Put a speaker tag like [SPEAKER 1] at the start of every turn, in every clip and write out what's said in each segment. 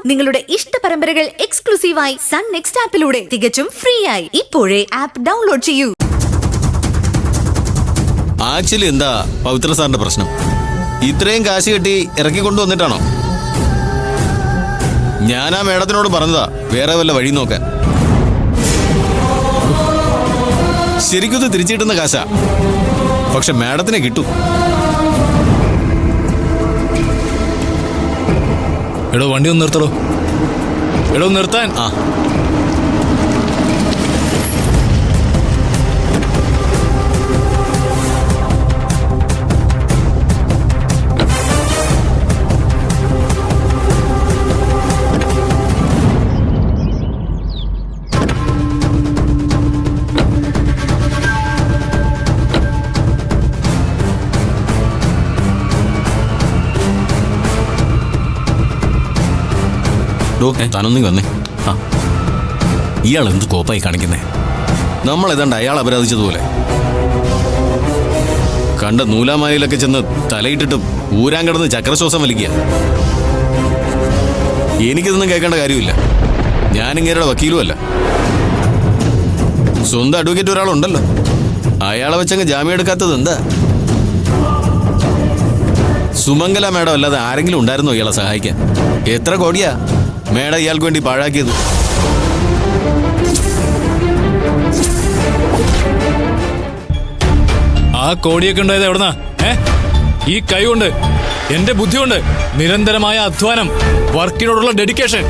[SPEAKER 1] നിങ്ങളുടെ ഇഷ്ട പരമ്പരകൾ എക്സ്ക്ലൂസീവായി സൺ നെക്സ്റ്റ് ആപ്പിലൂടെ തികച്ചും ഫ്രീ ആയി ഇപ്പോഴേ ആപ്പ് ഡൗൺലോഡ് ചെയ്യൂ.
[SPEAKER 2] ആക്ച്വലി എന്താ പവിത്ര സാറിന്റെ പ്രശ്നം? ഇത്രയും കാശ് കെട്ടി ഇറക്കി കൊണ്ടുവന്നിട്ടാണോ? ഞാൻ ആ മേഡത്തിനോട് പറഞ്ഞതാ വേറെ വല്ല വഴി നോക്കാൻ. ശരിക്കും തിരിച്ചു കിട്ടുന്ന കാശാ, പക്ഷെ മേഡത്തിനെ കിട്ടും.
[SPEAKER 3] എടോ വണ്ടി ഒന്ന് നിർത്തലോ. എടോ നിർത്താൻ.
[SPEAKER 2] ആ താനൊന്നും വന്നേ.
[SPEAKER 3] ആ ഇയാൾ എന്ത് കോപ്പായി കാണിക്കുന്നേ?
[SPEAKER 2] നമ്മൾ ഏതാണ്ട് അയാൾ അപരാധിച്ചതുപോലെ കണ്ട നൂലാമാലയിലൊക്കെ ചെന്ന് തലയിട്ടിട്ട് ഊരാൻ കിടന്ന് ചക്രശ്വാസം വലിക്കുക. എനിക്കിതൊന്നും കേൾക്കേണ്ട കാര്യമില്ല. ഞാനിങ്ങേരുടെ വക്കീലുമല്ല. സ്വന്തം അഡ്വക്കേറ്റ് ഒരാളുണ്ടല്ലോ, അയാളെ വെച്ചങ്ങ് ജാമ്യം എടുക്കാത്തത് എന്താ? സുമംഗല മേഡം അല്ലാതെ ആരെങ്കിലും ഉണ്ടായിരുന്നോ ഇയാളെ സഹായിക്കാൻ? എത്ര കോടിയാ മേഡം ഇയാൾക്ക് വേണ്ടി പാഴാക്കിയത്?
[SPEAKER 3] ആ കോടിയൊക്കെ ഉണ്ടായത് എവിടുന്നാ? ഈ കൈ കൊണ്ട്, എന്റെ ബുദ്ധി കൊണ്ട്, നിരന്തരമായ അധ്വാനം, വർക്കിനോടുള്ള ഡെഡിക്കേഷൻ,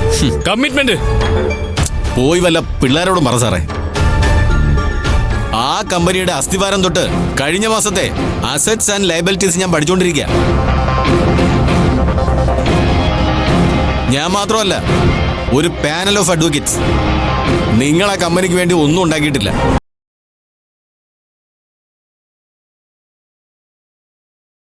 [SPEAKER 3] കമ്മിറ്റ്മെന്റ്.
[SPEAKER 2] പോയി വല്ല പിള്ളേരോടും പറ സാറേ. ആ കമ്പനിയുടെ അസ്ഥിവാരം തൊട്ട് കഴിഞ്ഞ മാസത്തെ അസറ്റ്സ് ആൻഡ് ലയബിലിറ്റീസ് ഞാൻ പഠിച്ചുകൊണ്ടിരിക്കുക. ഞാൻ മാത്രമല്ല, ഒരു പാനൽ ഓഫ് അഡ്വക്കേറ്റ്സ്. നിങ്ങൾ ആ കമ്പനിക്ക് വേണ്ടി ഒന്നും ഉണ്ടാക്കിയിട്ടില്ല.